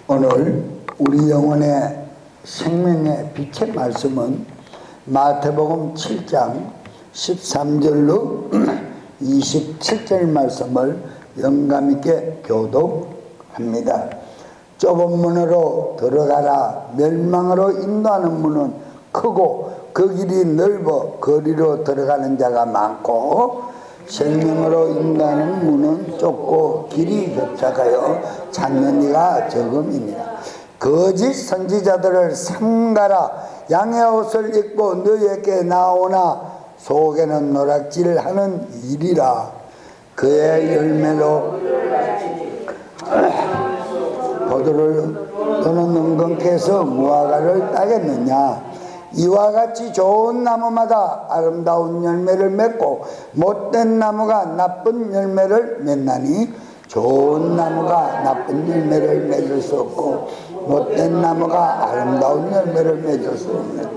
오늘 우리 영혼의 생명의 빛의 말씀은 마태복음 7장 13절로 27절 말씀을 영감있게 교독합니다. 좁은 문으로 들어가라. 멸망으로 인도하는 문은 크고 그 길이 넓어 거리로 들어가는 자가 많고 생명으로 인도하는 문은 좁고 길이 협착하여 찾는 이가 적음이니라. 거짓 선지자들을 삼가라. 양의 옷을 입고 너희에게 나오나 속에는 노략질하는 일이라. 그의 열매로 포도를 또는 능건케서 무화과를 따겠느냐. 이와 같이 좋은 나무마다 아름다운 열매를 맺고 못된 나무가 나쁜 열매를 맺나니 좋은 나무가 나쁜 열매를 맺을 수 없고 못된 나무가 아름다운 열매를 맺을 수 없는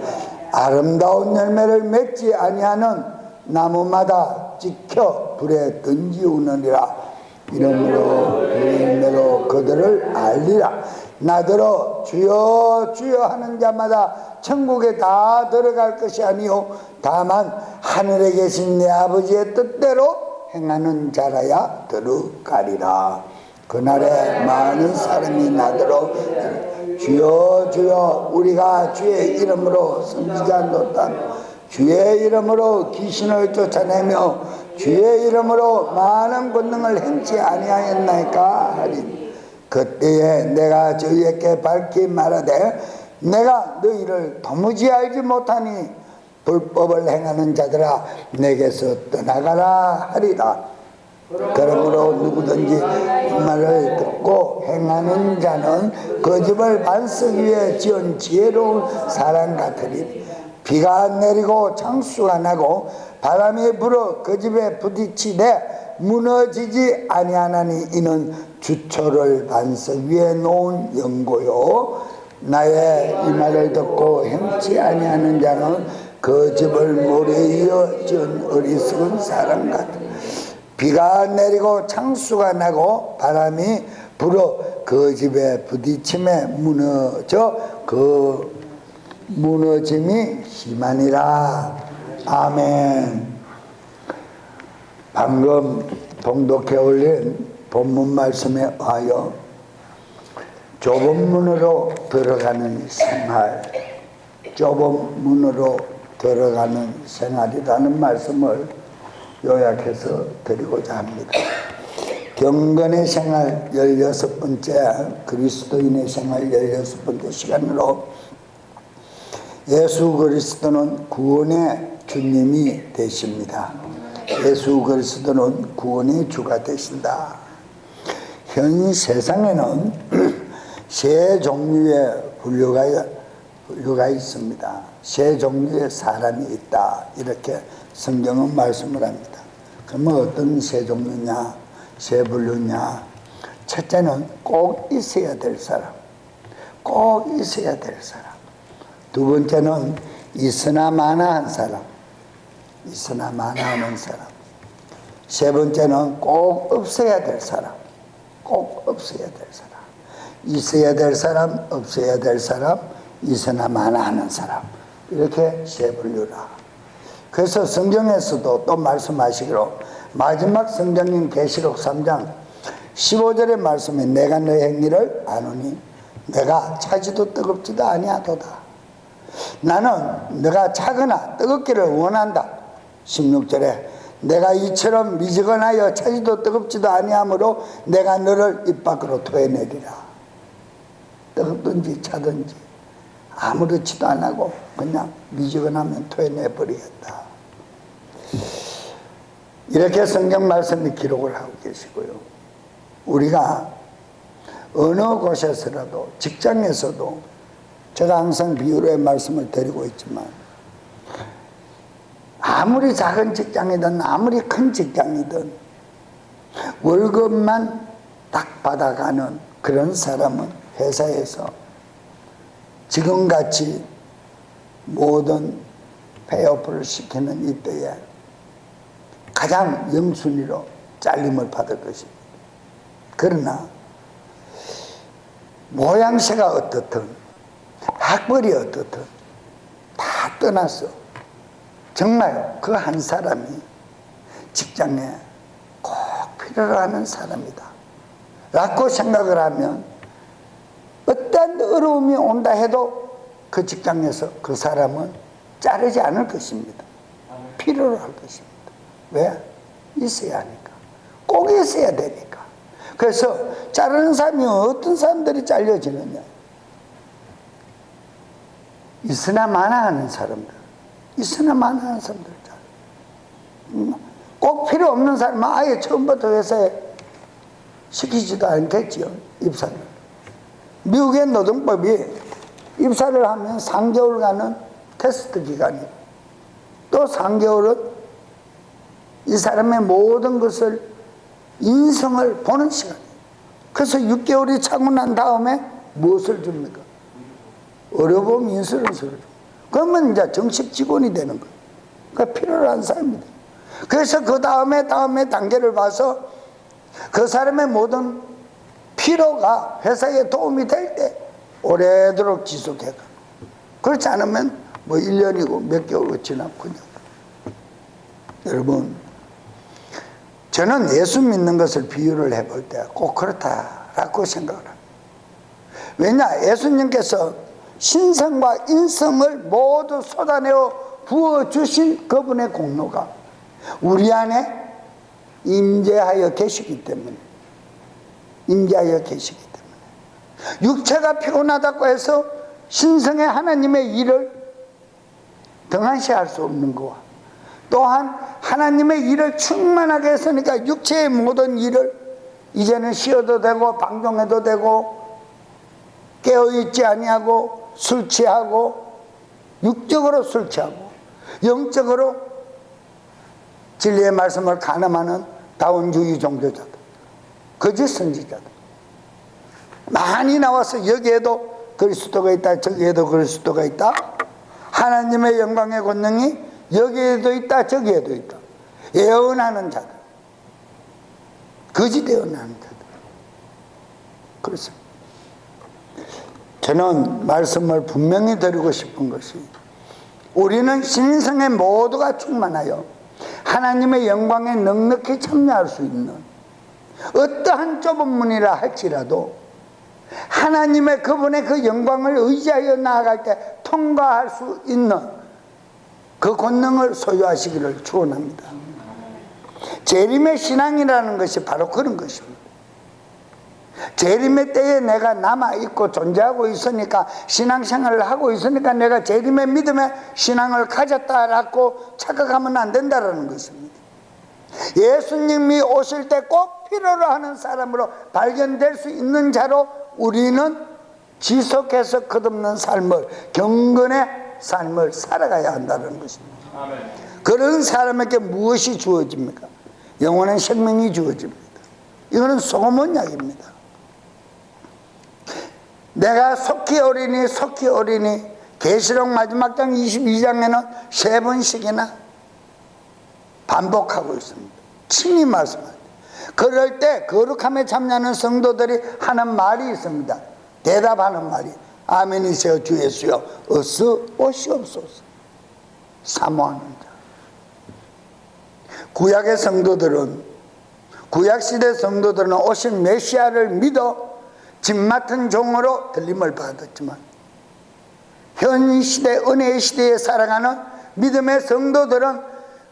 아름다운 열매를 맺지 아니하는 나무마다 찍혀 불에 던지우느니라. 이러므로 그 열매로 그들을 알리라. 나더러 주여 주여 하는 자마다 천국에 다 들어갈 것이 아니요 다만 하늘에 계신 내 아버지의 뜻대로 행하는 자라야 들어가리라. 그날에 많은 사람이 나더러 주여 주여 우리가 주의 이름으로 선지자 노릇하며 주의 이름으로 귀신을 쫓아내며 주의 이름으로 많은 권능을 행치 아니하였나이까 하리니 그때에 내가 저희에게 밝히 말하되 내가 너희를 도무지 알지 못하니 불법을 행하는 자들아 내게서 떠나가라 하리라. 그러므로 누구든지 이 말을 듣고 행하는 자는 그 집을 반석 위에 지은 지혜로운 사람 같으리. 비가 내리고 창수가 나고 바람이 불어 그 집에 부딪히되 무너지지 아니하나니 이는 주초를 반석 위에 놓은 연고요. 나의 이 말을 듣고 행치 아니하는 자는 그 집을 모래에 이어 지은 어리석은 사람 같아. 비가 내리고 창수가 나고 바람이 불어 그 집에 부딪힘에 무너져 그 무너짐이 심하니라. 아멘. 방금 봉독해 올린 본문 말씀에 의하여 좁은 문으로 들어가는 생활, 좁은 문으로 들어가는 생활이라는 말씀을 요약해서 드리고자 합니다. 경건의 생활 16번째, 그리스도인의 생활 16번째 시간으로 예수 그리스도는 구원의 주님이 되십니다. 예수 그리스도는 구원의 주가 되신다. 현 세상에는 세 종류의 분류가 있습니다. 세 종류의 사람이 있다. 이렇게 성경은 말씀을 합니다. 그러면 어떤 세 종류냐, 세 분류냐? 첫째는 꼭 있어야 될 사람, 꼭 있어야 될 사람. 두 번째는 있으나 마나한 사람, 있으나 마나하는 사람. 세 번째는 꼭 없어야 될 사람, 꼭 없어야 될 사람. 있어야 될 사람, 없어야 될 사람, 있으나 마나하는 사람. 이렇게 세 분류라. 그래서 성경에서도 또 말씀하시기로 마지막 성경인 계시록 3장 15절의 말씀에 내가 너의 행위를 아노니 내가 차지도 뜨겁지도 아니하도다. 나는 너가 차거나 뜨겁기를 원한다. 16절에 내가 이처럼 미지근하여 차지도 뜨겁지도 아니하므로 내가 너를 입 밖으로 토해내리라. 뜨겁든지 차든지 아무렇지도 안 하고 그냥 미지근하면 토해내버리겠다. 이렇게 성경 말씀이 기록을 하고 계시고요. 우리가 어느 곳에서라도 직장에서도 제가 항상 비유로의 말씀을 드리고 있지만 아무리 작은 직장이든 아무리 큰 직장이든 월급만 딱 받아가는 그런 사람은 회사에서 지금같이 모든 폐업을 시키는 이때에 가장 영순위로 잘림을 받을 것입니다. 그러나 모양새가 어떻든 학벌이 어떻든 다 떠나서 정말 그 한 사람이 직장에 꼭 필요로 하는 사람이다 라고 생각을 하면 어떠한 어려움이 온다 해도 그 직장에서 그 사람은 자르지 않을 것입니다. 필요로 할 것입니다. 왜? 있어야 하니까. 꼭 있어야 되니까. 그래서 자르는 사람이 어떤 사람들이 잘려지느냐, 있으나 마나 하는 사람들, 있으나 마나 하는 사람들 꼭 필요 없는 사람은 아예 처음부터 회사에 시키지도 않겠지요. 입사를. 미국의 노동법이 입사를 하면 3개월간은 테스트 기간이고 또 3개월은 이 사람의 모든 것을 인성을 보는 시간이에요. 그래서 6개월이 차고 난 다음에 무엇을 줍니까? 의료보험 인슈런스를 줍니다. 그러면 이제 정식 직원이 되는 거예요. 그러니까 필요로 한 사람입니다. 그래서 그 다음에 단계를 봐서 그 사람의 모든 필요가 회사에 도움이 될 때 오래도록 지속해가. 그렇지 않으면 뭐 1년이고 몇 개월 지나고 그냥. 여러분, 저는 예수 믿는 것을 비유를 해볼 때 꼭 그렇다라고 생각을 합니다. 왜냐? 예수님께서 신성과 인성을 모두 쏟아내어 부어주신 그분의 공로가 우리 안에 임재하여 계시기 때문에, 임재하여 계시기 때문에 육체가 피곤하다고 해서 신성의 하나님의 일을 등한시할 수 없는 거와 또한 하나님의 일을 충만하게 했으니까 육체의 모든 일을 이제는 쉬어도 되고 방종해도 되고 깨어있지 아니하고 술 취하고 육적으로 술 취하고 영적으로 진리의 말씀을 가늠하는 다원주의 종교자들, 거짓 선지자들 많이 나와서 여기에도 그리스도가 있다 저기에도 그리스도가 있다, 하나님의 영광의 권능이 여기에도 있다 저기에도 있다 예언하는 자들, 거짓 예언하는 자들. 그렇습니다. 저는 말씀을 분명히 드리고 싶은 것이 우리는 신성의 모두가 충만하여 하나님의 영광에 넉넉히 참여할 수 있는 어떠한 좁은 문이라 할지라도 하나님의 그분의 그 영광을 의지하여 나아갈 때 통과할 수 있는 그 권능을 소유하시기를 축원합니다. 재림의 신앙이라는 것이 바로 그런 것입니다. 재림의 때에 내가 남아있고 존재하고 있으니까 신앙생활을 하고 있으니까 내가 재림의 믿음의 신앙을 가졌다라고 착각하면 안 된다는 것입니다. 예수님이 오실 때 꼭 필요로 하는 사람으로 발견될 수 있는 자로 우리는 지속해서 끝없는 삶을, 경건의 삶을 살아가야 한다는 것입니다. 아멘. 그런 사람에게 무엇이 주어집니까? 영원한 생명이 주어집니다. 이거는 소문약입니다. 내가 속히 오리니 계시록 마지막 장 22장에는 3번씩이나 반복하고 있습니다. 친히 말씀합니다. 그럴 때 거룩함에 참여하는 성도들이 하는 말이 있습니다. 대답하는 말이 아멘이세요 주 예수여 어서 오시옵소서. 사모하는 자. 구약의 성도들은, 구약시대 성도들은 오신 메시아를 믿어 집 맡은 종으로 들림을 받았지만 현 시대, 은혜의 시대에 살아가는 믿음의 성도들은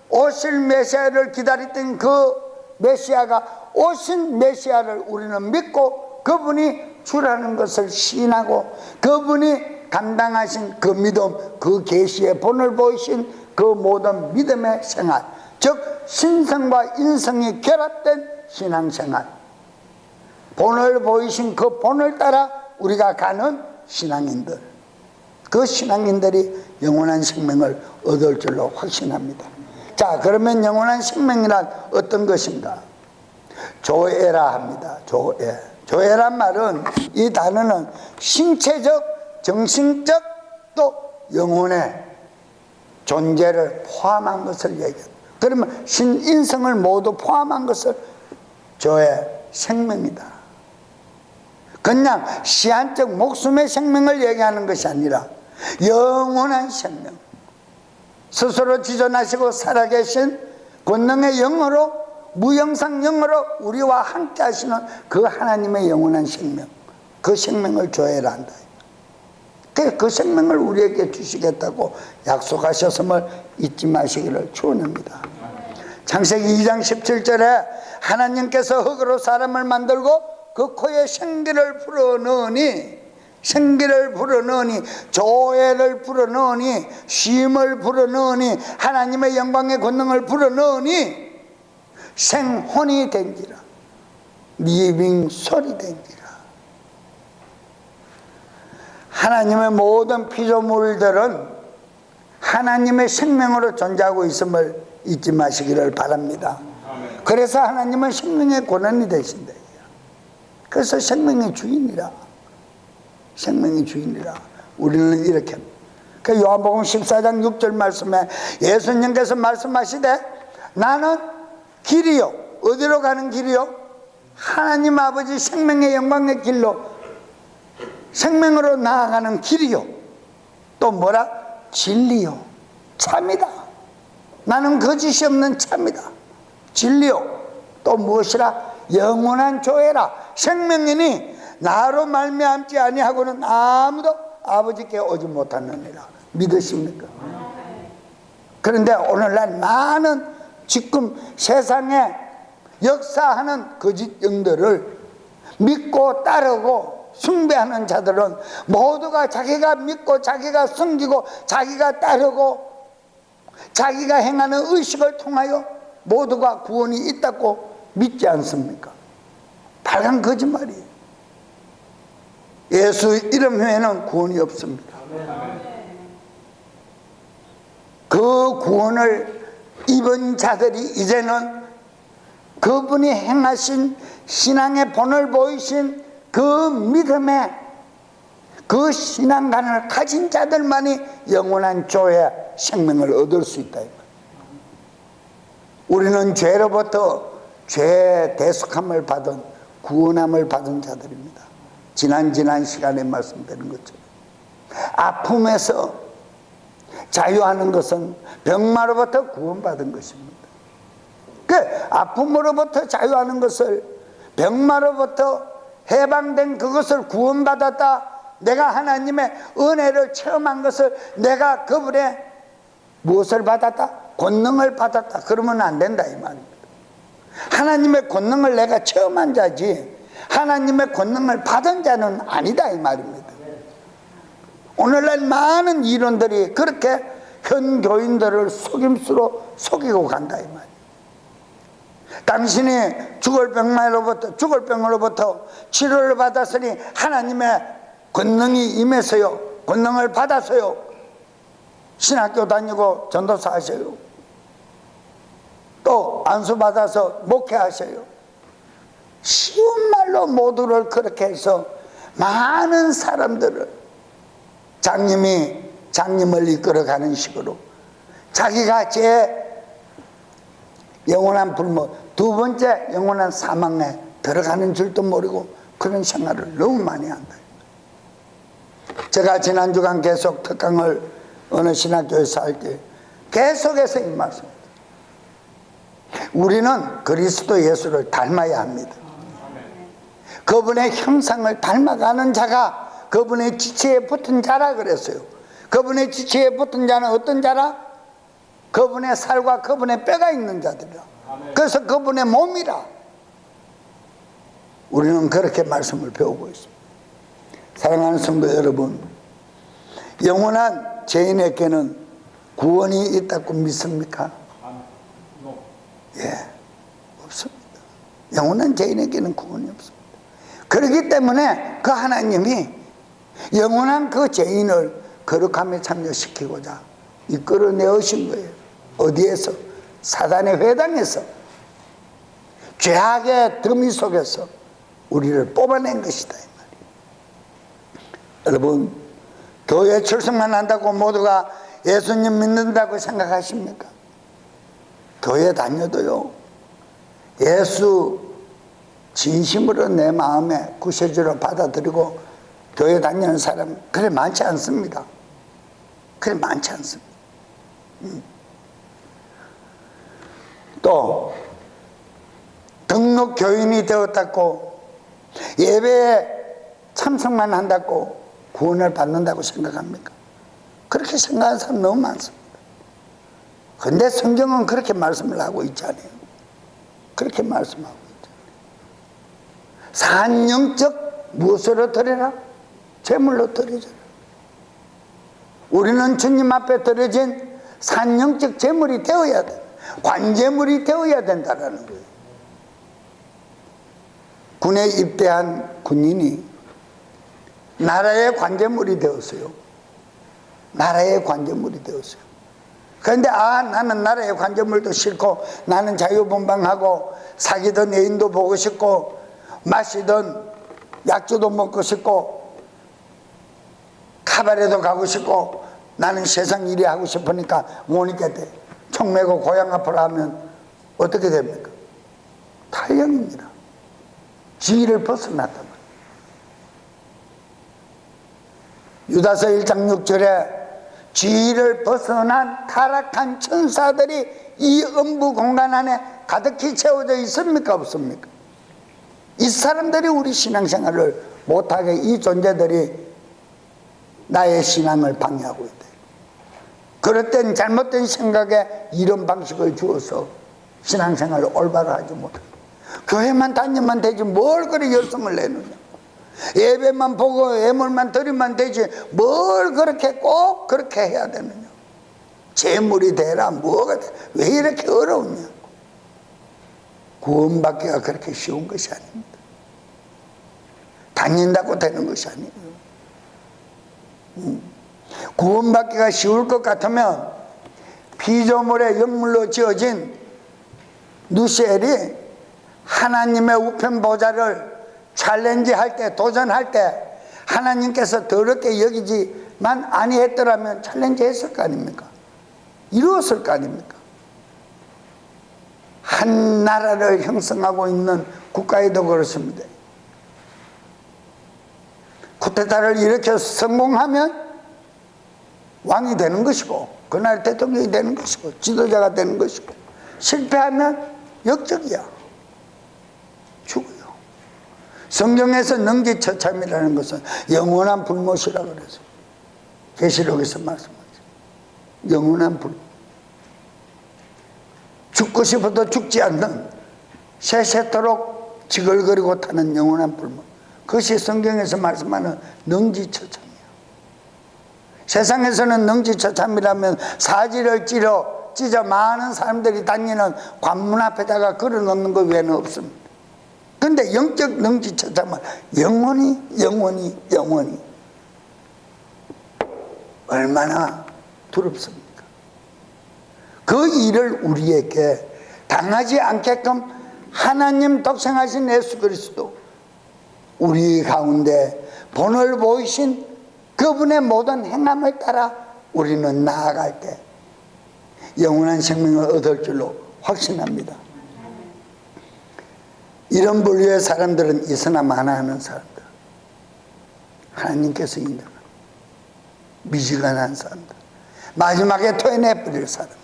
오실 메시아를 기다렸던 그 메시아가 오신 메시아를 우리는 믿고 그분이 주라는 것을 시인하고 그분이 감당하신 그 믿음, 그 계시의 본을 보이신 그 모든 믿음의 생활, 즉 신성과 인성이 결합된 신앙생활, 본을 보이신 그 본을 따라 우리가 가는 신앙인들, 그 신앙인들이 영원한 생명을 얻을 줄로 확신합니다. 자, 그러면 영원한 생명이란 어떤 것인가? 조애라 합니다. 조애. 조애란 말은, 이 단어는 신체적, 정신적 또 영혼의 존재를 포함한 것을 얘기합니다. 그러면 신인성을 모두 포함한 것을 조애, 생명이다. 그냥 시한적 목숨의 생명을 얘기하는 것이 아니라 영원한 생명, 스스로 지존하시고 살아계신 권능의 영으로, 무영상 영으로 우리와 함께 하시는 그 하나님의 영원한 생명, 그 생명을 조회를 한다. 그 생명을 우리에게 주시겠다고 약속하셨음을 잊지 마시기를 축원합니다. 창세기 2장 17절에 하나님께서 흙으로 사람을 만들고 그 코에 생기를 불어넣으니, 생기를 불어넣으니, 조회를 불어넣으니, 쉼을 불어넣으니, 하나님의 영광의 권능을 불어넣으니 생혼이 된지라, 리빙 소리 된지라. 하나님의 모든 피조물들은 하나님의 생명으로 존재하고 있음을 잊지 마시기를 바랍니다. 그래서 하나님은 생명의 권원이 되신다. 그래서 생명의 주인이라, 생명의 주인이라 우리는 이렇게. 그 요한복음 14장 6절 말씀에 예수님께서 말씀하시되 나는 길이요, 어디로 가는 길이요? 하나님 아버지 생명의 영광의 길로, 생명으로 나아가는 길이요, 또 뭐라? 진리요, 참이다. 나는 거짓이 없는 참이다, 진리요, 또 무엇이라? 영원한 조회라. 생명이니 나로 말미암지 아니하고는 아무도 아버지께 오지 못하느니라. 믿으십니까? 그런데 오늘날 많은 지금 세상에 역사하는 거짓 영들을 믿고 따르고 숭배하는 자들은 모두가 자기가 믿고 자기가 숨기고 자기가 따르고 자기가 행하는 의식을 통하여 모두가 구원이 있다고 믿지 않습니까? 발간 거짓말이에요. 예수 이름 외에는 구원이 없습니다. 그 구원을 입은 자들이 이제는 그분이 행하신 신앙의 본을 보이신 그 믿음의 그 신앙관을 가진 자들만이 영원한 조의 생명을 얻을 수 있다. 우리는 죄로부터 죄 대속함을 받은, 구원함을 받은 자들입니다. 지난 시간에 말씀드린 것처럼 아픔에서 자유하는 것은 병마로부터 구원받은 것입니다. 그 아픔으로부터 자유하는 것을, 병마로부터 해방된 그것을 구원받았다, 내가 하나님의 은혜를 체험한 것을, 내가 그분의 무엇을 받았다? 권능을 받았다. 그러면 안 된다 이 말입니다. 하나님의 권능을 내가 체험한 자지 하나님의 권능을 받은 자는 아니다 이 말입니다. 오늘날 많은 이론들이 그렇게 현 교인들을 속임수로 속이고 간다 이 말이에요. 당신이 죽을 병으로부터 치료를 받았으니 하나님의 권능이 임해서요, 권능을 받아서요 신학교 다니고 전도사 하셔요, 또 안수 받아서 목회하셔요. 쉬운 말로 모두를 그렇게 해서 많은 사람들을 장님을 이끌어가는 식으로 자기가 제 영원한 불모, 두 번째 영원한 사망에 들어가는 줄도 모르고 그런 생활을 너무 많이 한다. 제가 지난 주간 계속 특강을 어느 신학교에서 할 때 계속해서 이 말씀, 우리는 그리스도 예수를 닮아야 합니다. 그분의 형상을 닮아가는 자가 그분의 지체에 붙은 자라 그랬어요. 그분의 지체에 붙은 자는 어떤 자라? 그분의 살과 그분의 뼈가 있는 자들이라. 그래서 그분의 몸이라. 우리는 그렇게 말씀을 배우고 있습니다. 사랑하는 성도 여러분, 영원한 죄인에게는 구원이 있다고 믿습니까? 예, 없습니다. 영원한 죄인에게는 구원이 없습니다. 그렇기 때문에 그 하나님이 영원한 그 죄인을 거룩함에 참여시키고자 이끌어내으신 거예요. 어디에서? 사단의 회당에서, 죄악의 더미 속에서 우리를 뽑아낸 것이다 이 말이에요. 여러분, 교회 출석만 한다고 모두가 예수님 믿는다고 생각하십니까? 교회 다녀도요, 예수 진심으로 내 마음에 구세주로 받아들이고 교회 다니는 사람 그래 많지 않습니다. 그래 많지 않습니다. 또 등록 교인이 되었다고 예배에 참석만 한다고 구원을 받는다고 생각합니까? 그렇게 생각하는 사람 너무 많습니다. 근데 성경은 그렇게 말씀을 하고 있잖아요. 그렇게 말씀하고 있잖아요. 산영적 무엇으로 드려라? 제물로 드리잖아. 우리는 주님 앞에 드려진 산영적 제물이 되어야 돼. 관제물이 되어야 된다는 거예요. 군에 입대한 군인이 나라의 관제물이 되었어요. 나라의 관제물이 되었어요. 그런데 나는 나라의 관제물도 싫고 나는 자유분방하고 사귀던 애인도 보고 싶고 마시던 약주도 먹고 싶고 카바레도 가고 싶고 나는 세상 일이 하고 싶으니까 못 있겠대. 총 메고 고향 앞으로 하면 어떻게 됩니까? 탈영입니다. 지위를 벗어났단 말이에요. 유다서 1장 6절에 지위를 벗어난 타락한 천사들이 이 음부 공간 안에 가득히 채워져 있습니까? 없습니까? 이 사람들이 우리 신앙생활을 못하게 이 존재들이 나의 신앙을 방해하고 있다. 그럴 땐 잘못된 생각에 이런 방식을 주어서 신앙생활을 올바로 하지 못한다. 교회만 다니면 되지 뭘 그리 열성을 내느냐. 예배만 보고 예물만 드리면 되지 뭘 그렇게 꼭 그렇게 해야 되느냐. 재물이 되라 뭐가 돼. 왜 이렇게 어려우냐. 구원받기가 그렇게 쉬운 것이 아닙니다. 다닌다고 되는 것이 아니에요. 구원받기가 쉬울 것 같으면 피조물의 영물로 지어진 누시엘이 하나님의 우편 보좌를 챌린지할 때, 도전할 때 하나님께서 더럽게 여기지만 아니했더라면 챌린지 했을 거 아닙니까? 이루었을 거 아닙니까? 한 나라를 형성하고 있는 국가에도 그렇습니다. 쿠데타를 일으켜 성공하면 왕이 되는 것이고 그날 대통령이 되는 것이고 지도자가 되는 것이고 실패하면 역적이야. 죽어요. 성경에서 능지처참이라는 것은 영원한 불못이라고 그래서 계시록에서 말씀하죠. 영원한 불. 죽고 싶어도 죽지 않는 새새토록 지글거리고 타는 영원한 불못. 그것이 성경에서 말씀하는 능지처참이야. 세상에서는 능지처참이라면 사지를 찢어 많은 사람들이 다니는 관문 앞에다가 걸어놓는 것 외에는 없습니다. 그런데 영적 능지처참은 영원히 얼마나 두렵습니까? 그 일을 우리에게 당하지 않게끔 하나님 독생하신 예수 그리스도 우리 가운데 본을 보이신 그분의 모든 행함을 따라 우리는 나아갈 때 영원한 생명을 얻을 줄로 확신합니다. 이런 분류의 사람들은 있으나 마나하는 사람들, 하나님께서 인정하는 미지근한 사람들, 마지막에 토해내버릴 사람들,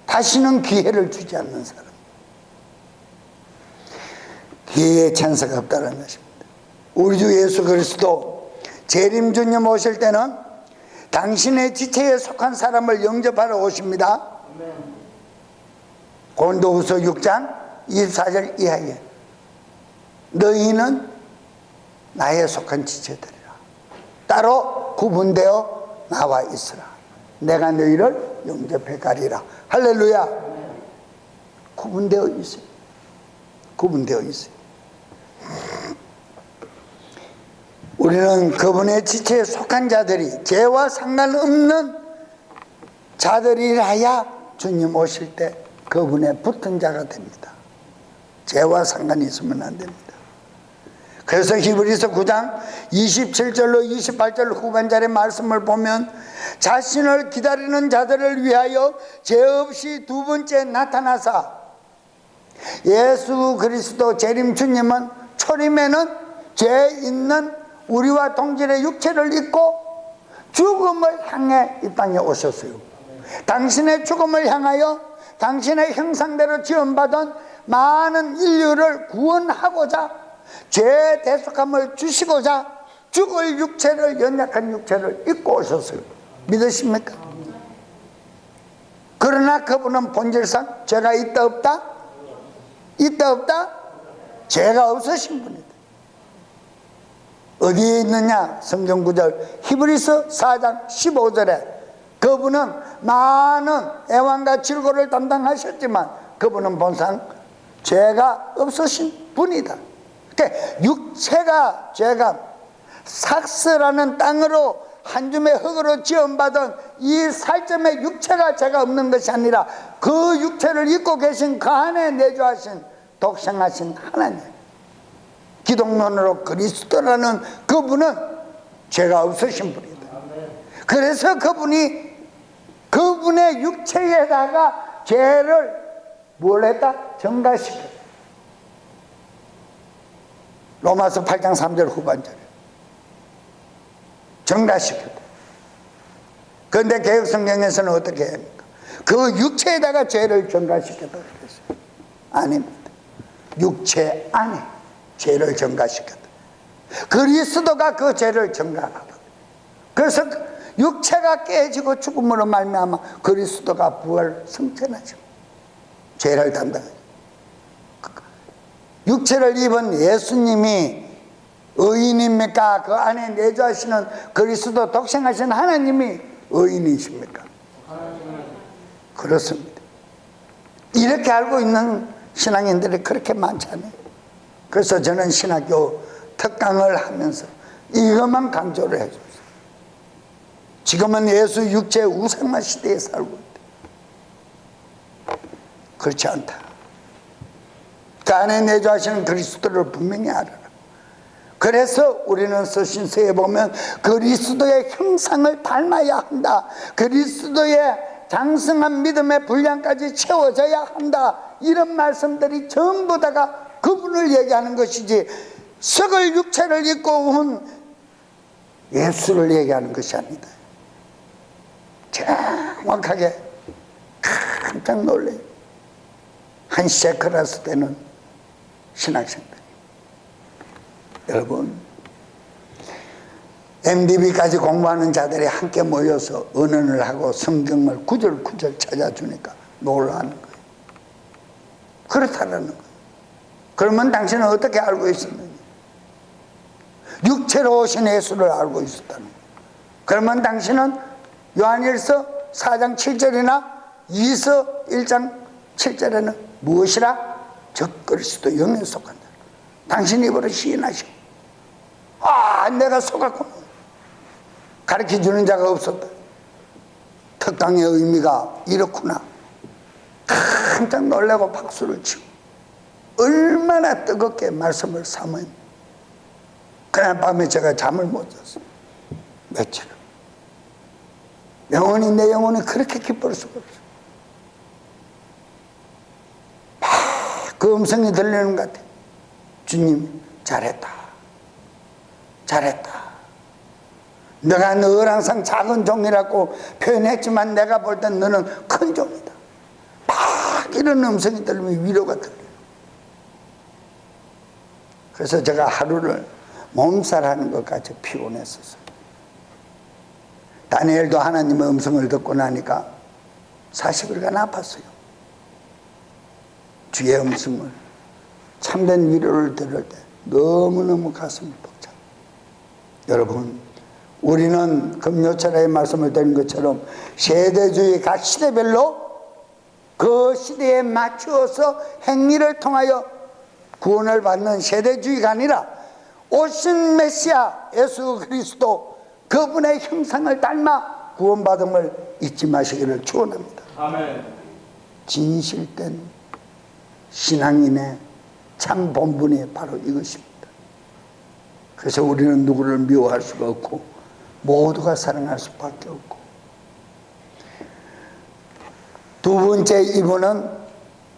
다시는 기회를 주지 않는 사람, 기회의 찬스가 없다는 것입니다. 우리 주 예수 그리스도 재림 주님 오실 때는 당신의 지체에 속한 사람을 영접하러 오십니다. 고린도후서 6장 24절 이하에 너희는 나에 속한 지체들이라. 따로 구분되어 나와 있으라. 내가 너희를 영접해 가리라. 할렐루야. 구분되어 있어요. 구분되어 있어요. 우리는 그분의 지체에 속한 자들이 죄와 상관없는 자들이라야 주님 오실 때 그분에 붙은 자가 됩니다. 죄와 상관이 있으면 안 됩니다. 그래서 히브리서 9장 27절로 28절 후반절의 말씀을 보면 자신을 기다리는 자들을 위하여 죄 없이 두 번째 나타나사 예수 그리스도 재림 주님은 초림에는 죄 있는 우리와 동질의 육체를 입고 죽음을 향해 이 땅에 오셨어요. 당신의 죽음을 향하여 당신의 형상대로 지음받은 많은 인류를 구원하고자 죄 대속함을 주시고자 죽을 육체를, 연약한 육체를 입고 오셨어요. 믿으십니까? 그러나 그분은 본질상 죄가 있다 없다? 있다 없다? 죄가 없으신 분이다. 어디에 있느냐? 성경 구절 히브리서 4장 15절에 그분은 많은 애환과 질고를 담당하셨지만 그분은 본상 죄가 없으신 분이다. 그러니까 육체가 죄가 삭스라는 땅으로 한 줌의 흙으로 지음받은 이 살점의 육체가 죄가 없는 것이 아니라 그 육체를 입고 계신 그 안에 내주하신 독생하신 하나님, 기독론으로 그리스도라는 그분은 죄가 없으신 분이다. 그래서 그분이 그분의 육체에다가 죄를 뭘 했다? 전가시켰다. 로마서 8장 3절 후반절에 전가시켰다. 그런데 개혁성경에서는 어떻게 합니까? 그 육체에다가 죄를 전가시켰다 그랬어요. 아닙니다. 육체 안에 죄를 전가시켰다. 그리스도가 그 죄를 전가하다. 그래서 육체가 깨지고 죽음으로 말미암아 그리스도가 부활 승천하죠. 죄를 담당하죠. 육체를 입은 예수님이 의인입니까? 그 안에 내주하시는 그리스도 독생하신 하나님이 의인이십니까? 그렇습니다. 이렇게 알고 있는 신앙인들이 그렇게 많잖아요. 그래서 저는 신학교 특강을 하면서 이것만 강조를 해줬어요. 지금은 예수 육체 우상화 시대에 살고 있다. 그렇지 않다. 그 안에 내주하시는 그리스도를 분명히 알아라. 그래서 우리는 서신서에 보면 그리스도의 형상을 닮아야 한다. 그리스도의 장성한 믿음의 분량까지 채워져야 한다. 이런 말씀들이 전부 다가 그분을 얘기하는 것이지 썩을 육체를 입고 온 예수를 얘기하는 것이 아니다. 정확하게 깜짝 놀래요. 한 세클라스 때는 신학생들. 여러분, MDB까지 공부하는 자들이 함께 모여서 언언을 하고 성경을 구절구절 찾아주니까 놀라는 거예요. 그렇다는 거예요. 그러면 당신은 어떻게 알고 있었느냐? 육체로 오신 예수를 알고 있었다는 거예요. 그러면 당신은 요한일서 4장 7절이나 이서 1장 7절에는 무엇이라? 적 그리스도 영에 속한다. 당신이 입으로 시인하시고, 아, 내가 속았구나. 가르쳐주는 자가 없었다. 특강의 의미가 이렇구나. 깜짝 놀라고 박수를 치고 얼마나 뜨겁게 말씀을 삼은. 그날 밤에 제가 잠을 못 잤어요. 며칠. 영혼이, 내 영혼이 그렇게 기쁠 수가 없어요. 그 음성이 들리는 것 같아요. 주님, 잘했다. 잘했다. 내가 늘 항상 작은 종이라고 표현했지만 내가 볼 땐 너는 큰 종이다. 막 이런 음성이 들리면 위로가 들려요. 그래서 제가 하루를 몸살하는 것까지 피곤했었어요. 다니엘도 하나님의 음성을 듣고 나니까 40일간 아팠어요. 주의 음성을, 참된 위로를 들을 때 너무너무 가슴이 벅차. 여러분, 우리는 금요철의 말씀을 드린 것처럼 세대주의 각 시대별로 그 시대에 맞추어서 행위를 통하여 구원을 받는 세대주의가 아니라 오신 메시아 예수 그리스도 그분의 형상을 닮아 구원받음을 잊지 마시기를 축원합니다. 아멘. 진실된 신앙인의 참 본분이 바로 이것입니다. 그래서 우리는 누구를 미워할 수가 없고 모두가 사랑할 수밖에 없고, 두 번째 이분은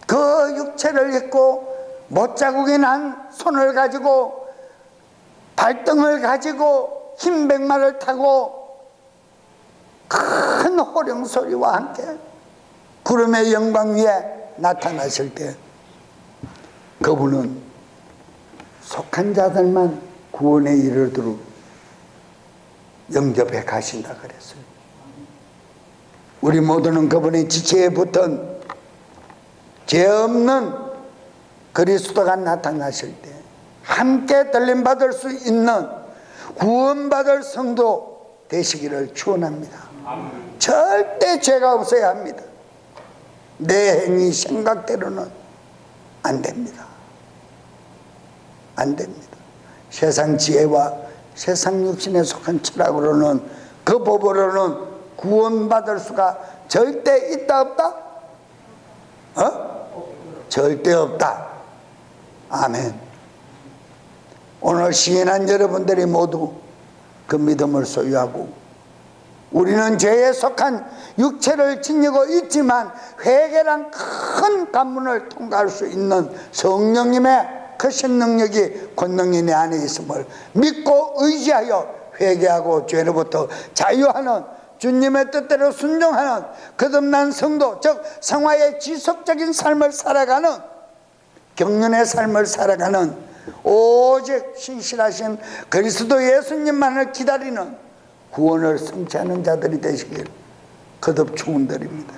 그 그 육체를 입고 못자국이 난 손을 가지고 발등을 가지고 흰 백마를 타고 큰 호령 소리와 함께 구름의 영광 위에 나타나실 때 그분은 속한 자들만 구원에 이르도록 영접해 가신다 그랬어요. 우리 모두는 그분의 지체에 붙은 죄 없는 그리스도가 나타나실 때 함께 들림받을 수 있는 구원받을 성도 되시기를 축원합니다. 절대 죄가 없어야 합니다. 내 행위 생각대로는 안 됩니다. 안 됩니다. 세상 지혜와 세상 육신에 속한 철학으로는, 그 법으로는 구원받을 수가 절대 있다 없다? 절대 없다. 아멘. 오늘 시인한 여러분들이 모두 그 믿음을 소유하고, 우리는 죄에 속한 육체를 지니고 있지만 회개란 큰 관문을 통과할 수 있는 성령님의 크신 능력이 권능이 내 안에 있음을 믿고 의지하여 회개하고 죄로부터 자유하는, 주님의 뜻대로 순종하는 거듭난 성도, 즉 성화의 지속적인 삶을 살아가는, 경륜의 삶을 살아가는, 오직 신실하신 그리스도 예수님만을 기다리는 구원을 성취하는 자들이 되시길 거듭 축원드립니다.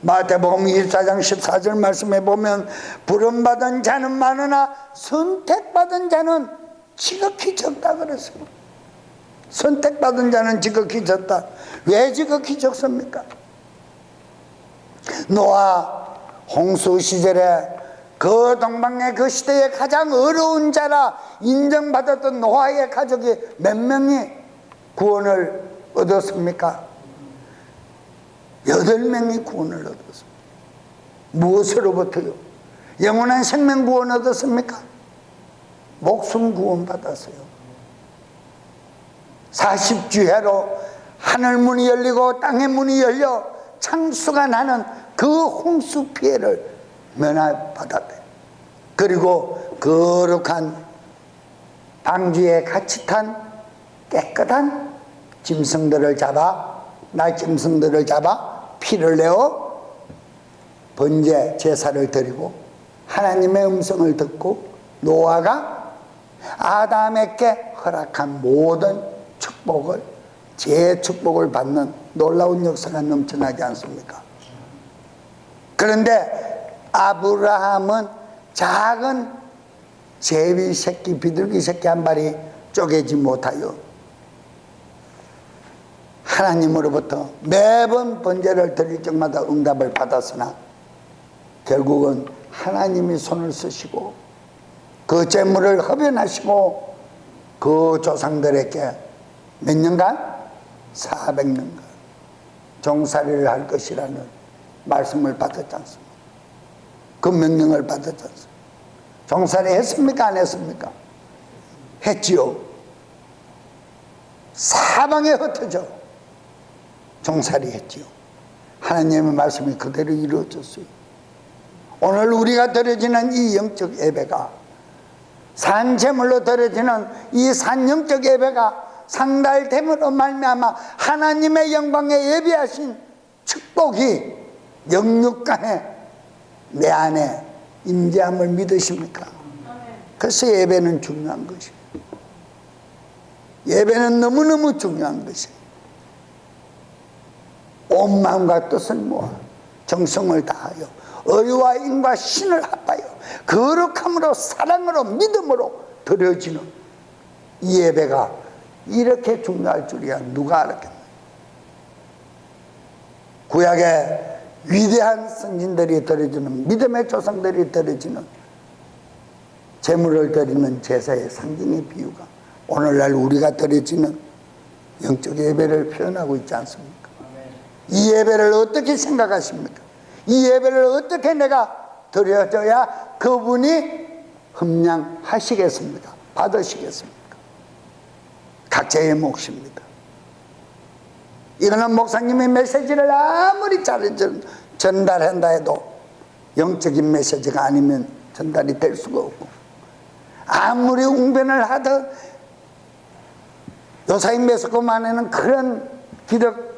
마태복음 24장 14절 말씀에 보면 부름받은 자는 많으나 선택받은 자는 지극히 적다 그랬어요. 선택받은 자는 지극히 적다. 왜 지극히 적습니까? 노아 홍수 시절에 그 동방의 그 시대에 가장 어려운 자라 인정받았던 노아의 가족이 몇 명이 구원을 얻었습니까? 8명이 구원을 얻었습니다. 무엇으로부터요? 영원한 생명 구원 얻었습니까? 목숨 구원 받았어요. 40주야로 하늘 문이 열리고 땅의 문이 열려 창수가 나는 그 홍수 피해를 면하받았대. 그리고 거룩한 방주에 같이 탄 깨끗한 짐승들을 잡아, 날짐승들을 잡아 피를 내어 번제 제사를 드리고 하나님의 음성을 듣고 노아가 아담에게 허락한 모든 축복을, 재축복을 받는 놀라운 역사가 넘쳐나지 않습니까? 그런데 아브라함은 작은 제비 새끼, 비둘기 새끼 한 마리 쪼개지 못하여 하나님으로부터 매번 번제를 드릴 적마다 응답을 받았으나 결국은 하나님이 손을 쓰시고 그 재물을 흡연하시고 그 조상들에게 몇 년간? 400년간 종살이를 할 것이라는 말씀을 받았지 않습니까? 그 명령을 받았지 않습니까? 종살이 했습니까? 안 했습니까? 했지요. 사방에 흩어져 종살이 했지요. 하나님의 말씀이 그대로 이루어졌어요. 오늘 우리가 드려지는 이 영적 예배가, 산제물로 드려지는 이 산영적 예배가 상달됨으로 말미암아 하나님의 영광에 예비하신 축복이 영육간에 내 안에 임재함을 믿으십니까? 그래서 예배는 중요한 것이에요. 예배는 너무너무 중요한 것이에요. 온 마음과 뜻을 모아 정성을 다하여 의와 인과 신을 합하여 거룩함으로 사랑으로 믿음으로 드려지는 이 예배가 이렇게 중요할 줄이야 누가 알았겠나. 구약의 위대한 선진들이 드려지는, 믿음의 조상들이 드려지는 제물을 드리는 제사의 상징의 비유가 오늘날 우리가 드려지는 영적 예배를 표현하고 있지 않습니까? 이 예배를 어떻게 생각하십니까? 이 예배를 어떻게 내가 드려져야 그분이 흠량하시겠습니까? 받으시겠습니까? 각자의 몫입니다. 이거는 목사님의 메시지를 아무리 잘 전달한다 해도 영적인 메시지가 아니면 전달이 될 수가 없고, 아무리 웅변을 하든 요사인 매스컴 안에는 그런 기독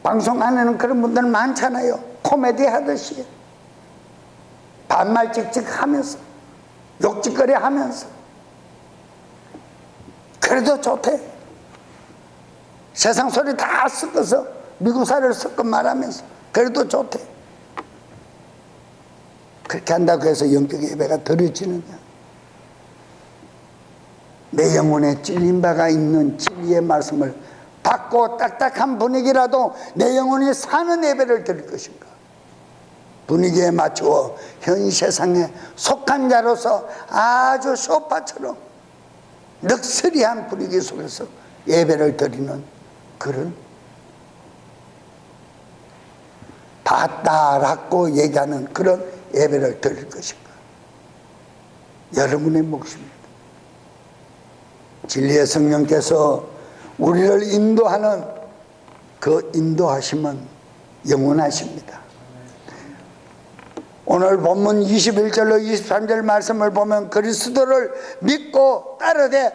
방송 안에는 그런 분들 많잖아요. 코미디 하듯이 반말 찍찍 하면서 욕짓거리 하면서. 그래도 좋대. 세상 소리 다 섞어서 미국사를 섞어 말하면서 그래도 좋대. 그렇게 한다고 해서 영적 예배가 덜어지느냐? 내 영혼에 찔린 바가 있는 진리의 말씀을 받고 딱딱한 분위기라도 내 영혼이 사는 예배를 드릴 것인가? 분위기에 맞추어 현 세상에 속한 자로서 아주 쇼파처럼 럭셔리한 분위기 속에서 예배를 드리는 그런 봤다라고 얘기하는 그런 예배를 드릴 것인가? 여러분의 몫입니다. 진리의 성령께서 우리를 인도하는 그 인도하심은 영원하십니다. 오늘 본문 21절로 23절 말씀을 보면 그리스도를 믿고 따르되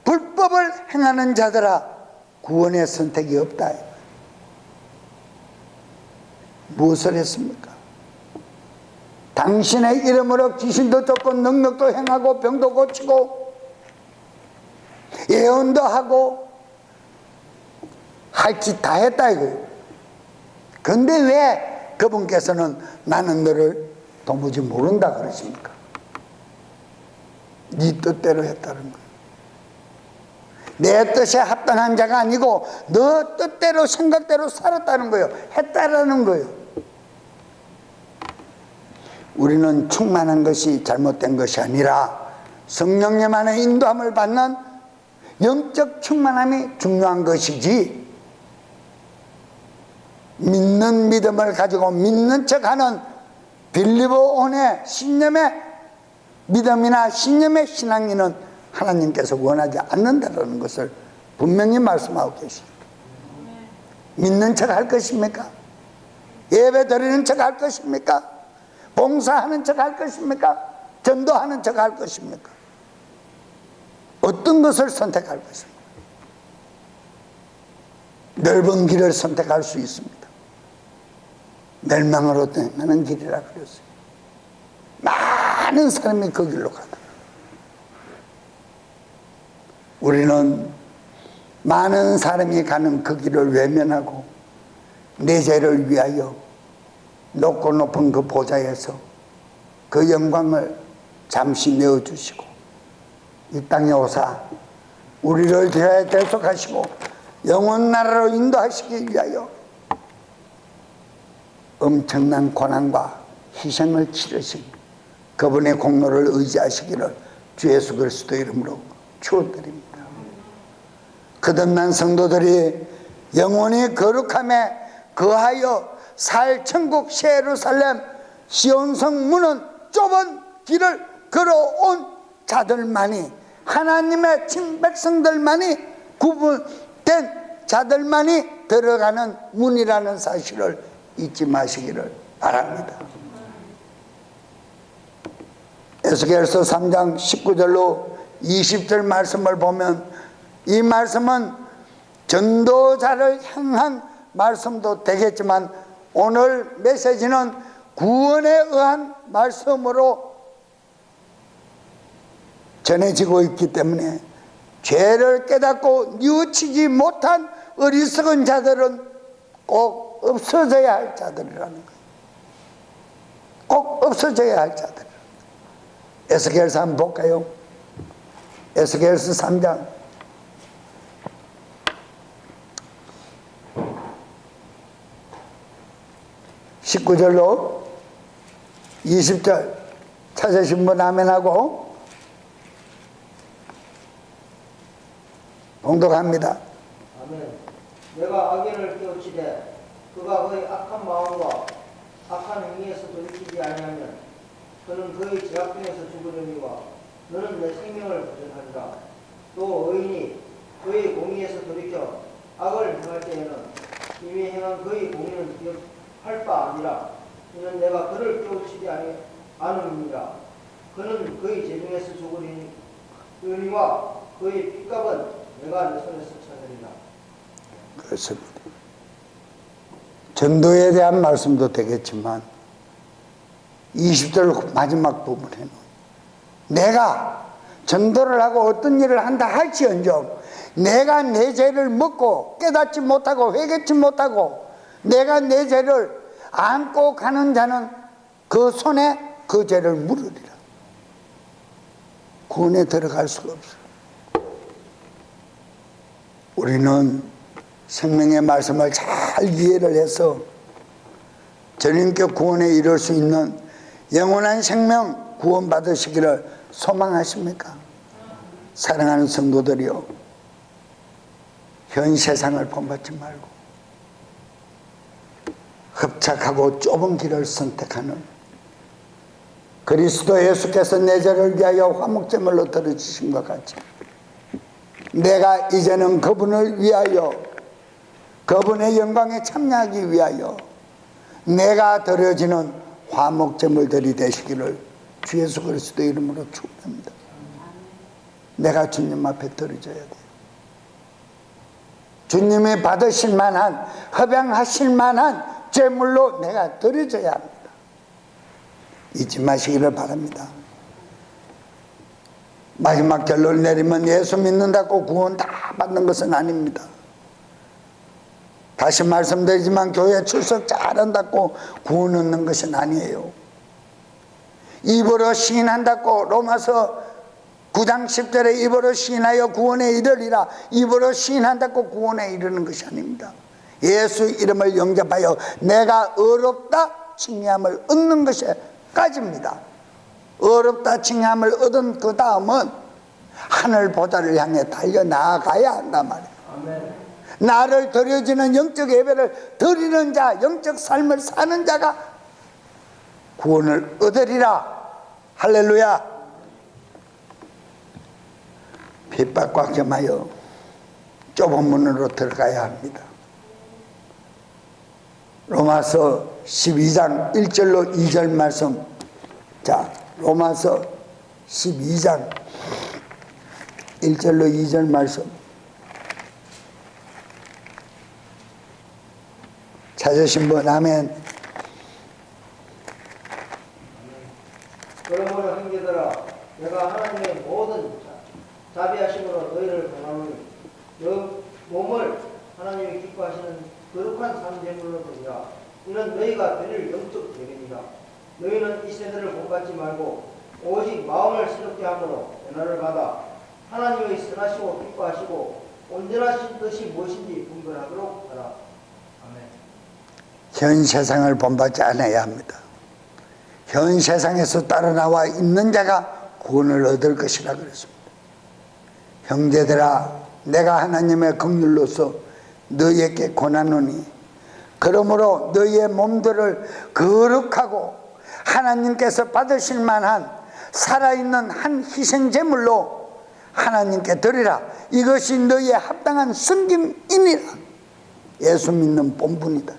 불법을 행하는 자들아 구원의 선택이 없다. 무엇을 했습니까? 당신의 이름으로 귀신도 쫓고 능력도 행하고 병도 고치고 예언도 하고 할 짓 다 했다 이거예요. 그런데 왜 그분께서는 나는 너를 도무지 모른다 그러십니까? 네 뜻대로 했다는 거예요. 내 뜻에 합당한 자가 아니고 너 뜻대로 생각대로 살았다는 거예요. 했다라는 거예요. 우리는 충만한 것이 잘못된 것이 아니라 성령님만의 인도함을 받는 영적 충만함이 중요한 것이지, 믿는 믿음을 가지고 믿는 척하는 빌리버 온의 신념의 믿음이나 신념의 신앙인은 하나님께서 원하지 않는다는 것을 분명히 말씀하고 계십니다. 믿는 척 할 것입니까? 예배 드리는 척 할 것입니까? 봉사하는 척 할 것입니까? 전도하는 척 할 것입니까? 어떤 것을 선택할 것입니까? 넓은 길을 선택할 수 있습니다. 멸망으로 떠나는 길이라 그랬어요. 많은 사람이 그 길로 가더라. 우리는 많은 사람이 가는 그 길을 외면하고 내 죄를 위하여 높고 높은 그 보좌에서 그 영광을 잠시 내어주시고 이 땅에 오사 우리를 대속하시고 영원 나라로 인도하시기 위하여 엄청난 고난과 희생을 치르신 그분의 공로를 의지하시기를 주 예수 그리스도 이름으로 축원드립니다. 거듭난 성도들이 영원히 거룩함에 거하여 살 천국 새 예루살렘 시온성 문은 좁은 길을 걸어온 자들만이, 하나님의 친백성들만이, 구분된 자들만이 들어가는 문이라는 사실을 잊지 마시기를 바랍니다. 에스겔서 3장 19절로 20절 말씀을 보면 이 말씀은 전도자를 향한 말씀도 되겠지만 오늘 메시지는 구원에 의한 말씀으로 전해지고 있기 때문에 죄를 깨닫고 뉘우치지 못한 어리석은 자들은 꼭 없어져야 할 자들이라는 거예요. 꼭 없어져야 할 자들. 에스겔서 한번 볼까요? 에스겔서 3장 19절로 20절 찾으신 분 아멘하고 봉독합니다. 아멘. 내가 악인을 깨우치되 그가 그의 악한 마음과 악한 행위에서 돌이키지 아니하면 그는 그의 죄악중에서 죽으려니와 너는 내 생명을 보존하리라. 또 의인이 그의 공의에서 돌이켜 악을 행할 때에는 이미 행한 그의 공의는 기억할 바 아니라 이는 내가 그를 깨우치지 않으니라. 그는 그의 재중에서 죽으리니와 그의 핏값은 내가 내 손에서 찾으리라. 그렇습니다. 전도에 대한 말씀도 되겠지만 20절 마지막 부분에는 내가 전도를 하고 어떤 일을 한다 할지언정 내가 내 죄를 먹고 깨닫지 못하고 회개치 못하고 내가 내 죄를 안고 가는 자는 그 손에 그 죄를 물으리라. 구원에 들어갈 수가 없어요. 우리는 생명의 말씀을 잘 이해를 해서 전인격 구원에 이룰 수 있는 영원한 생명 구원받으시기를 소망하십니까? 사랑하는 성도들이요, 현 세상을 본받지 말고 흡착하고 좁은 길을 선택하는 그리스도 예수께서 내 죄를 위하여 화목제물로 들어주신 것 같이 내가 이제는 그분을 위하여 그분의 영광에 참여하기 위하여 내가 드려지는 화목제물들이 되시기를 주 예수 그리스도 이름으로 축원합니다. 내가 주님 앞에 드려져야 돼요. 주님이 받으실 만한 hợp양하실 만한 제물로 내가 드려져야 합니다. 잊지 마시기를 바랍니다. 마지막 결론을 내리면 예수 믿는다고 구원 다 받는 것은 아닙니다. 다시 말씀드리지만 교회 출석 잘한다고 구원 얻는 것은 아니에요. 입으로 시인한다고 로마서 9장 10절에 입으로 시인하여 구원에 이르리라, 입으로 시인한다고 구원에 이르는 것이 아닙니다. 예수 이름을 영접하여 내가 의롭다 칭함을 얻는 것이 까지입니다. 의롭다 칭함을 얻은 그 다음은 하늘 보좌를 향해 달려나가야 한단 말이에요. 아멘. 나를 드려지는 영적 예배를 드리는 자, 영적 삶을 사는 자가 구원을 얻으리라. 할렐루야. 핍박과 겸하여 좁은 문으로 들어가야 합니다. 로마서 12장 1절로 2절 말씀. 자, 로마서 12장 1절로 2절 말씀 찾으신 분 아멘. 그러므로 형제들아, 내가 하나님의 모든 자비하심으로 너희를 권하노니 너 몸을 하나님이 기뻐하시는 거룩한 산제물로 드리라. 이는 너희가 드릴 영적 예배니라. 너희는 이 세대를 본받지 말고 오직 마음을 새롭게 함으로 변화를 받아 하나님의 선하시고 기뻐하시고 온전하신 뜻이 무엇인지 분별하도록 하라. 아멘. 현 세상을 본받지 않아야 합니다. 현 세상에서 따라 나와 있는 자가 구원을 얻을 것이라 그랬습니다. 형제들아, 내가 하나님의 긍휼로서 너희에게 권하노니 그러므로 너희의 몸들을 거룩하고 하나님께서 받으실 만한 살아있는 한 희생제물로 하나님께 드리라. 이것이 너희의 합당한 섬김이니라. 예수 믿는 본분이다.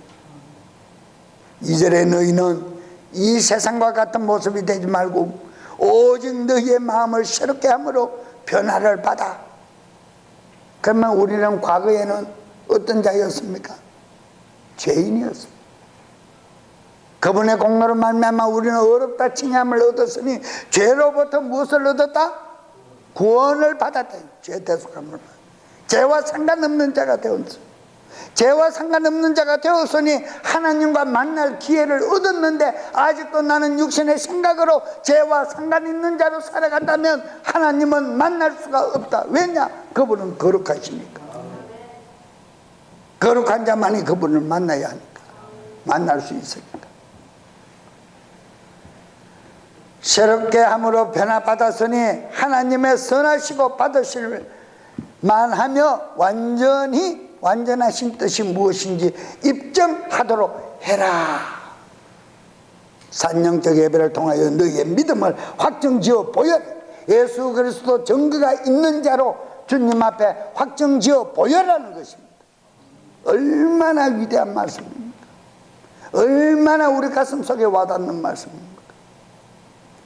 2절에 너희는 이 세상과 같은 모습이 되지 말고 오직 너희의 마음을 새롭게 함으로 변화를 받아. 그러면 우리는 과거에는 어떤 자였습니까? 죄인이었습니다. 그분의 공로로 말미암아 우리는 어렵다 칭함을 얻었으니 죄로부터 무엇을 얻었다? 구원을 받았다. 죄 대속함을 받았다. 죄와 상관없는 자가 되었습니다. 죄와 상관없는 자가 되었으니 하나님과 만날 기회를 얻었는데 아직도 나는 육신의 생각으로 죄와 상관있는 자로 살아간다면 하나님은 만날 수가 없다. 왜냐? 그분은 거룩하시니까. 거룩한 자만이 그분을 만나야 하니까. 만날 수 있으니까. 새롭게 함으로 변화받았으니 하나님의 선하시고 받으실 만하며 완전하신 뜻이 무엇인지 입증하도록 해라. 산영적 예배를 통하여 너희의 믿음을 확정지어 보여라. 예수 그리스도 증거가 있는 자로 주님 앞에 확정지어 보여라는 것입니다. 얼마나 위대한 말씀입니까? 얼마나 우리 가슴 속에 와닿는 말씀입니까?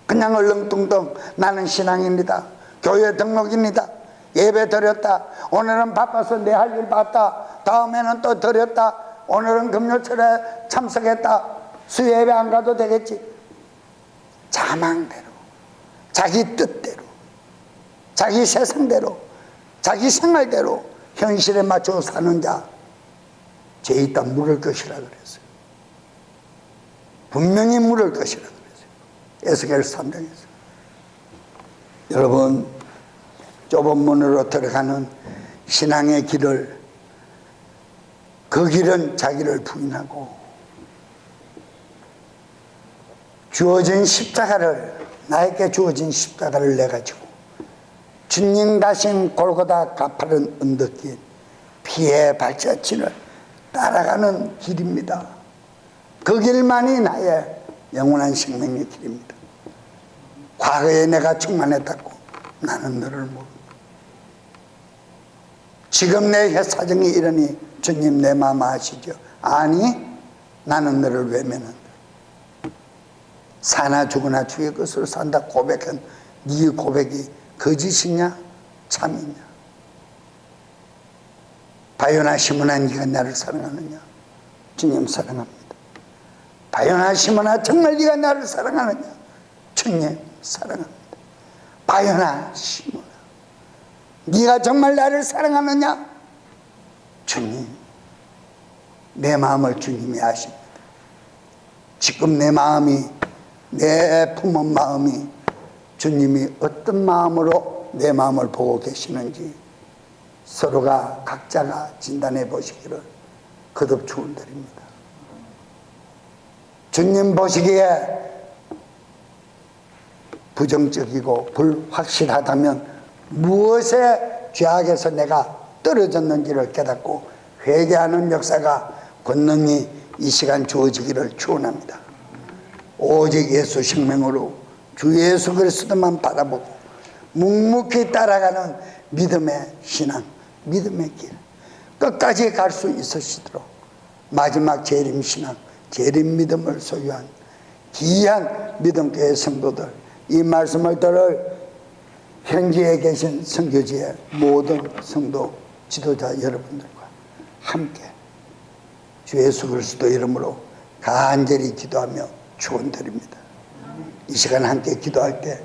그냥 얼렁뚱땅 나는 신앙입니다, 교회 등록입니다, 예배 드렸다, 오늘은 바빠서 내 할 일 봤다, 다음에는 또 드렸다, 오늘은 금요철에 참석했다, 수요예배 안 가도 되겠지. 자망대로, 자기 뜻대로, 자기 세상대로, 자기 생활대로 현실에 맞춰 사는 자, 죄 있다 물을 것이라 그랬어요. 분명히 물을 것이라 그랬어요. 에스겔 3장에서. 여러분, 좁은 문으로 들어가는 신앙의 길을, 그 길은 자기를 부인하고 주어진 십자가를, 나에게 주어진 십자가를 내가지고 주님 가신 골고다 가파른 언덕길, 피의 발자취를 따라가는 길입니다. 그 길만이 나의 영원한 생명의 길입니다. 과거에 내가 충만했다고 나는 너를 모른다. 지금 내 사정이 이러니 주님 내 마음 아시죠? 아니, 나는 너를 외면한다. 사나 죽으나 주의 것으로 산다 고백한 네 고백이 거짓이냐 참이냐? 바요나 시몬아, 네가 나를 사랑하느냐? 주님 사랑합니다. 바요나 시몬아, 정말 네가 나를 사랑하느냐? 주님 사랑합니다. 바요나 시몬아, 네가 정말 나를 사랑하느냐? 주님, 내 마음을 주님이 아십니다. 지금 내 마음이, 내 품은 마음이 주님이 어떤 마음으로 내 마음을 보고 계시는지 서로가 각자가 진단해 보시기를 거듭 축원드립니다. 주님 보시기에 부정적이고 불확실하다면 무엇에 죄악에서 내가 떨어졌는지를 깨닫고 회개하는 역사가 권능이 이 시간 주어지기를 축원합니다. 오직 예수 생명으로 주 예수 그리스도만 바라보고 묵묵히 따라가는 믿음의 신앙, 믿음의 길, 끝까지 갈 수 있으시도록 마지막 재림 신앙, 재림 믿음을 소유한 귀한 믿음교회 성도들, 이 말씀을 들을 현지에 계신 선교지의 모든 성도 지도자 여러분들과 함께 주 예수 그리스도 이름으로 간절히 기도하며 축원드립니다. 이 시간 함께 기도할 때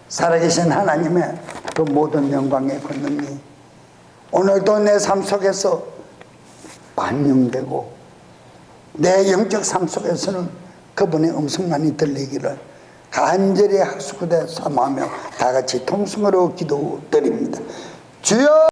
살아계신 하나님의 그 모든 영광의 권능이 오늘도 내 삶 속에서 반영되고 내 영적 삶 속에서는 그분의 음성만이 들리기를 간절히 학수고대 사모하며 다같이 통성으로 기도드립니다. 주여!